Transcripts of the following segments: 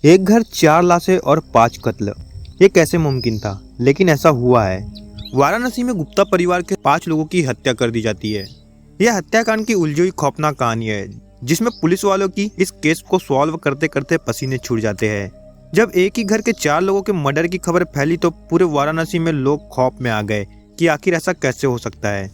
एक घर, चार लाशें और 5 कत्ल। ये कैसे मुमकिन था, लेकिन ऐसा हुआ है। वाराणसी में गुप्ता परिवार के 5 लोगों की हत्या कर दी जाती है। यह हत्याकांड की उलझी हुई खौफनाक कहानी है, जिसमें पुलिस वालों की इस केस को सॉल्व करते करते पसीने छूट जाते हैं। जब एक ही घर के 4 लोगों के मर्डर की खबर फैली तो पूरे वाराणसी में लोग खौफ में आ गए कि आखिर ऐसा कैसे हो सकता है।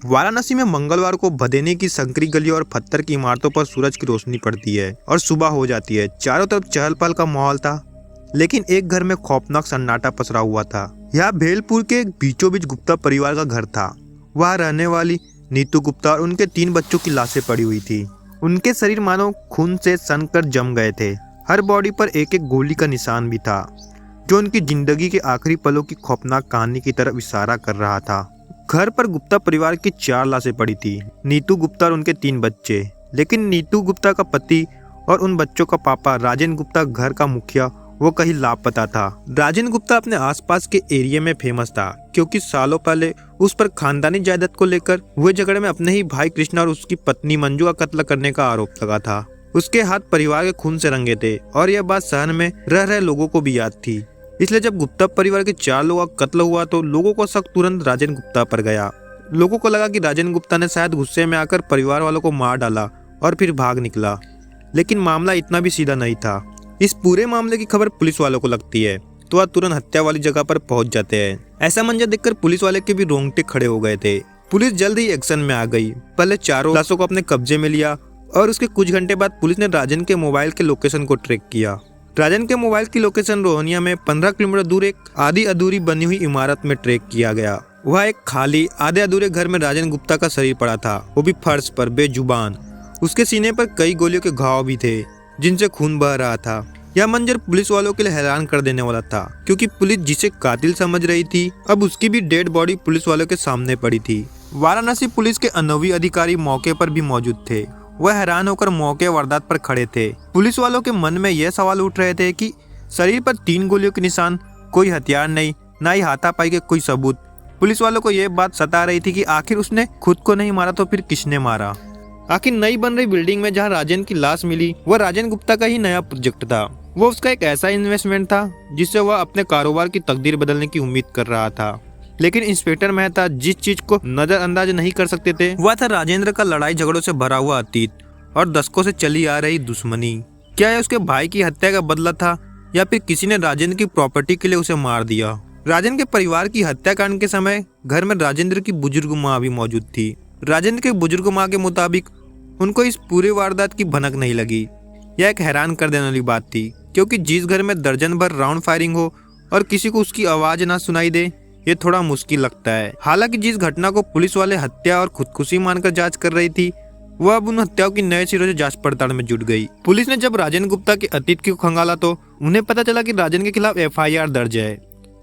वाराणसी में मंगलवार को भदेनी की संकरी गलियों और पत्थर की इमारतों पर सूरज की रोशनी पड़ती है और सुबह हो जाती है। चारों तरफ चहल पहल का माहौल था, लेकिन एक घर में खौफनाक सन्नाटा पसरा हुआ था। यह भेलपुर के बीचों बीच गुप्ता परिवार का घर था। वहाँ रहने वाली नीतू गुप्ता और उनके 3 बच्चों की लाशें पड़ी हुई थी। उनके शरीर मानो खून से सनकर जम गए थे। हर बॉडी पर एक एक गोली का निशान भी था, जो उनकी जिंदगी के आखिरी पलों की खौफनाक कहानी की तरफ इशारा कर रहा था। घर पर गुप्ता परिवार की 4 लाशें पड़ी थी, नीतू गुप्ता और उनके 3 बच्चे। लेकिन नीतू गुप्ता का पति और उन बच्चों का पापा राजेंद्र गुप्ता, घर का मुखिया, वो कहीं लापता था। राजेंद्र गुप्ता अपने आसपास के एरिया में फेमस था, क्योंकि सालों पहले उस पर खानदानी जायदाद को लेकर हुए झगड़े में अपने ही भाई कृष्णा और उसकी पत्नी मंजू का कत्ल करने का आरोप लगा था। उसके हाथ परिवार के खून से रंगे थे और यह बात शहर में रह रहे लोगों को भी याद थी। इसलिए जब गुप्ता परिवार के 4 लोगों का कत्ल हुआ तो लोगों को शक तुरंत राजेंद्र गुप्ता पर गया। लोगों को लगा कि राजेंद्र गुप्ता ने शायद गुस्से में आकर परिवार वालों को मार डाला और फिर भाग निकला। लेकिन मामला इतना भी सीधा नहीं था। इस पूरे मामले की खबर पुलिस वालों को लगती है तो वह तुरंत हत्या वाली जगह पर पहुंच जाते हैं। ऐसा मंजर देखकर पुलिस वाले के भी रोंगटे खड़े हो गए थे। पुलिस जल्द ही एक्शन में आ गई। पहले चारों लाशों को अपने कब्जे में लिया और उसके कुछ घंटे बाद पुलिस ने राजन के मोबाइल के लोकेशन को ट्रैक किया। राजन के मोबाइल की लोकेशन रोहनिया में 15 किलोमीटर दूर एक आधी अधूरी बनी हुई इमारत में ट्रैक किया गया। वह एक खाली आधे अधूरे घर में राजन गुप्ता का शरीर पड़ा था, वो भी फर्श पर बेजुबान। उसके सीने पर कई गोलियों के घाव भी थे, जिनसे खून बह रहा था। यह मंजर पुलिस वालों के लिए हैरान कर देने वाला था, क्योंकि पुलिस जिसे कातिल समझ रही थी, अब उसकी भी डेड बॉडी पुलिस वालों के सामने पड़ी थी। वाराणसी पुलिस के अनुभवी अधिकारी मौके पर भी मौजूद थे। वह हैरान होकर मौके वारदात पर खड़े थे। पुलिस वालों के मन में यह सवाल उठ रहे थे कि शरीर पर 3 गोलियों के निशान, कोई हथियार नहीं, ना ही हाथापाई के कोई सबूत। पुलिस वालों को यह बात सता रही थी कि आखिर उसने खुद को नहीं मारा तो फिर किसने मारा। आखिर नई बन रही बिल्डिंग में जहां राजेंद्र की लाश मिली, वह राजेंद्र गुप्ता का ही नया प्रोजेक्ट था। वो उसका एक ऐसा इन्वेस्टमेंट था जिससे वह अपने कारोबार की तकदीर बदलने की उम्मीद कर रहा था। लेकिन इंस्पेक्टर मेहता जिस चीज को नजरअंदाज नहीं कर सकते थे, वह था राजेंद्र का लड़ाई झगड़ों से भरा हुआ अतीत और दशकों से चली आ रही दुश्मनी। क्या यह उसके भाई की हत्या का बदला था, या फिर किसी ने राजेंद्र की प्रॉपर्टी के लिए उसे मार दिया। राजेंद्र के परिवार की हत्याकांड के समय घर में राजेंद्र की बुजुर्ग माँ भी मौजूद थी। राजेंद्र के बुजुर्ग माँ के मुताबिक उनको इस पूरी वारदात की भनक नहीं लगी। यह एक हैरान कर देने वाली बात थी, क्योंकि जिस घर में दर्जन भर राउंड फायरिंग हो और किसी को उसकी आवाज ना सुनाई दे, ये थोड़ा मुश्किल लगता है। हालांकि जिस घटना को पुलिस वाले हत्या और खुदकुशी मानकर जांच कर रही थी, वह अब उन हत्याओं की नए सिरे से जांच पड़ताल में जुट गई। पुलिस ने जब राजेंद्र गुप्ता के अतीत को खंगाला तो उन्हें पता चला कि राजेंद्र के खिलाफ FIR दर्ज है,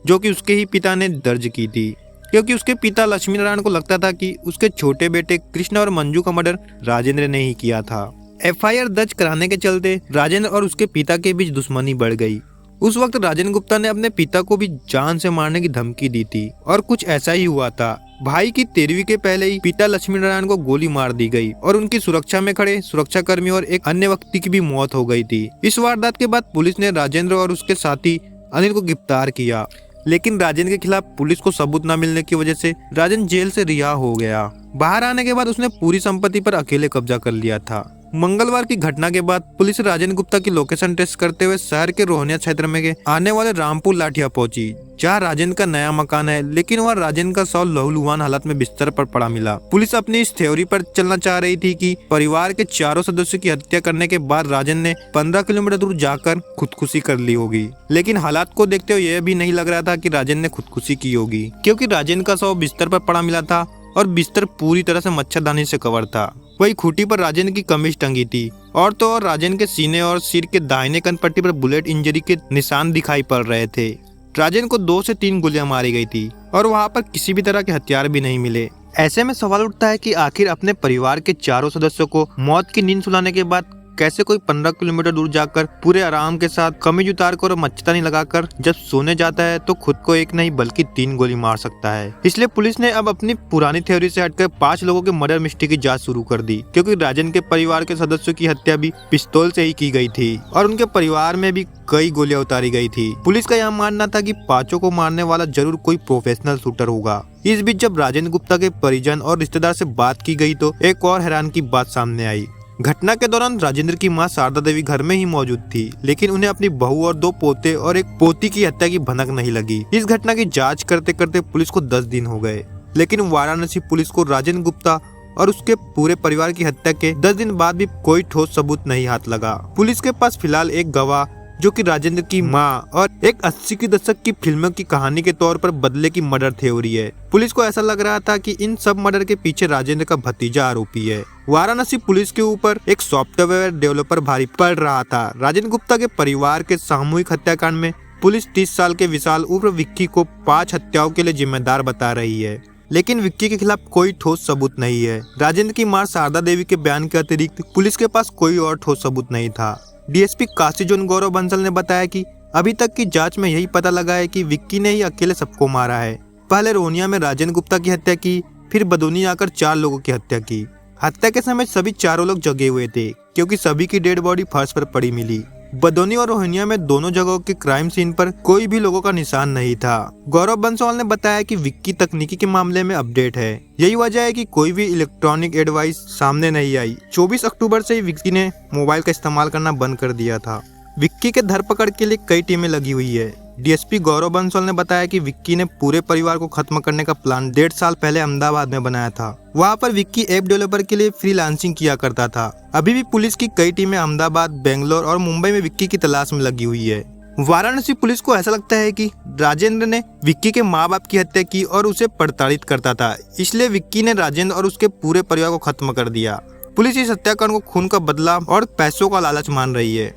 जो कि उसके ही पिता ने दर्ज की थी, क्योंकि उसके पिता लक्ष्मी नारायण को लगता था कि उसके छोटे बेटे कृष्ण और मंजू का मर्डर राजेंद्र ने ही किया था। FIR दर्ज कराने के चलते राजेंद्र और उसके पिता के बीच दुश्मनी बढ़ गई। उस वक्त राजेंद्र गुप्ता ने अपने पिता को भी जान से मारने की धमकी दी थी और कुछ ऐसा ही हुआ था। भाई की 13वीं के पहले ही पिता लक्ष्मी नारायण को गोली मार दी गई और उनकी सुरक्षा में खड़े सुरक्षाकर्मी और एक अन्य व्यक्ति की भी मौत हो गई थी। इस वारदात के बाद पुलिस ने राजेंद्र और उसके साथी अनिल को गिरफ्तार किया, लेकिन राजेंद्र के खिलाफ पुलिस को सबूत न मिलने की वजह से राजेंद्र जेल से रिहा हो गया। बाहर आने के बाद उसने पूरी संपत्ति पर अकेले कब्जा कर लिया था। मंगलवार की घटना के बाद पुलिस राजेंद्र गुप्ता की लोकेशन टेस्ट करते हुए शहर के रोहनिया क्षेत्र में आने वाले रामपुर लाठिया पहुंची, जहां राजेंद्र का नया मकान है। लेकिन वह राजेंद्र का शव लहूलुहान हालत में बिस्तर पर पड़ा मिला। पुलिस अपनी इस थ्योरी पर चलना चाह रही थी कि परिवार के चारों सदस्यों की हत्या करने के बाद राजेंद्र ने 15 किलोमीटर दूर जाकर खुदकुशी कर ली होगी। लेकिन हालात को देखते हुए यह भी नहीं लग रहा था कि राजेंद्र ने खुदकुशी की होगी, क्योंकि राजेंद्र का शव बिस्तर पर पड़ा मिला था और बिस्तर पूरी तरह से मच्छरदानी से कवर था। वही खूंटी पर राजेंद्र की कमीज टंगी थी और तो और राजेंद्र के सीने और सिर के दाहिने कनपट्टी पर बुलेट इंजरी के निशान दिखाई पड़ रहे थे। राजेंद्र को 2 से 3 गोलियां मारी गई थी और वहां पर किसी भी तरह के हथियार भी नहीं मिले। ऐसे में सवाल उठता है कि आखिर अपने परिवार के चारों सदस्यों को मौत की नींद सुलाने के बाद कैसे कोई 15 किलोमीटर दूर जाकर पूरे आराम के साथ कमीज उतार कर और मच्छरदानी लगाकर जब सोने जाता है तो खुद को एक नहीं बल्कि 3 गोली मार सकता है। इसलिए पुलिस ने अब अपनी पुरानी थ्योरी से हटकर 5 लोगों के मर्डर मिस्ट्री की जांच शुरू कर दी, क्योंकि राजेंद्र के परिवार के सदस्यों की हत्या भी पिस्तौल से ही की गई थी और उनके परिवार में भी कई गोलियां उतारी गई थी। पुलिस का यह मानना था कि 5 को मारने वाला जरूर कोई प्रोफेशनल शूटर होगा। इस बीच जब राजेंद्र गुप्ता के परिजन और रिश्तेदार से बात की गई तो एक और हैरान की बात सामने आई। घटना के दौरान राजेंद्र की मां शारदा देवी घर में ही मौजूद थी, लेकिन उन्हें अपनी बहू और 2 पोते और एक पोती की हत्या की भनक नहीं लगी। इस घटना की जांच करते करते पुलिस को 10 दिन हो गए, लेकिन वाराणसी पुलिस को राजेंद्र गुप्ता और उसके पूरे परिवार की हत्या के 10 दिन बाद भी कोई ठोस सबूत नहीं हाथ लगा। पुलिस के पास फिलहाल एक गवाह जो कि राजेंद्र की मां और एक 80 के दशक की फिल्मों की कहानी के तौर पर बदले की मर्डर थ्योरी है। पुलिस को ऐसा लग रहा था कि इन सब मर्डर के पीछे राजेंद्र का भतीजा आरोपी है। वाराणसी पुलिस के ऊपर एक सॉफ्टवेयर डेवलपर भारी पड़ रहा था। राजेंद्र गुप्ता के परिवार के सामूहिक हत्याकांड में पुलिस 30 साल के विशाल उर्फ विक्की को 5 हत्याओं के लिए जिम्मेदार बता रही है, लेकिन विक्की के खिलाफ कोई ठोस सबूत नहीं है। राजेंद्र की मां शारदा देवी के बयान के अतिरिक्त पुलिस के पास कोई और ठोस सबूत नहीं था। डीएसपी काशी जोन गौरव बंसल ने बताया कि अभी तक की जांच में यही पता लगा है कि विक्की ने ही अकेले सबको मारा है। पहले रोनिया में राजेंद्र गुप्ता की हत्या की, फिर बदौनी आकर 4 लोगों की हत्या की। हत्या के समय सभी चारों लोग जगे हुए थे, क्योंकि सभी की डेड बॉडी फर्श पर पड़ी मिली। बदौनी और रोहिनिया में दोनों जगहों के क्राइम सीन पर कोई भी लोगों का निशान नहीं था। गौरव बंसल ने बताया कि विक्की तकनीकी के मामले में अपडेट है। यही वजह है कि कोई भी इलेक्ट्रॉनिक एडवाइस सामने नहीं आई। 24 अक्टूबर से ही विक्की ने मोबाइल का इस्तेमाल करना बंद कर दिया था। विक्की के धरपकड़ के लिए कई टीमें लगी हुई है। डीएसपी गौरव बंसल ने बताया कि विक्की ने पूरे परिवार को खत्म करने का प्लान 1.5 साल पहले अहमदाबाद में बनाया था। वहां पर विक्की ऐप डेवलपर के लिए फ्रीलांसिंग किया करता था। अभी भी पुलिस की कई टीमें अहमदाबाद, बेंगलोर और मुंबई में विक्की की तलाश में लगी हुई है। वाराणसी पुलिस को ऐसा लगता है कि राजेंद्र ने विक्की के माँ बाप की हत्या की और उसे प्रताड़ित करता था, इसलिए विक्की ने राजेंद्र और उसके पूरे परिवार को खत्म कर दिया। पुलिस इस हत्याकांड को खून का बदला और पैसों का लालच मान रही है।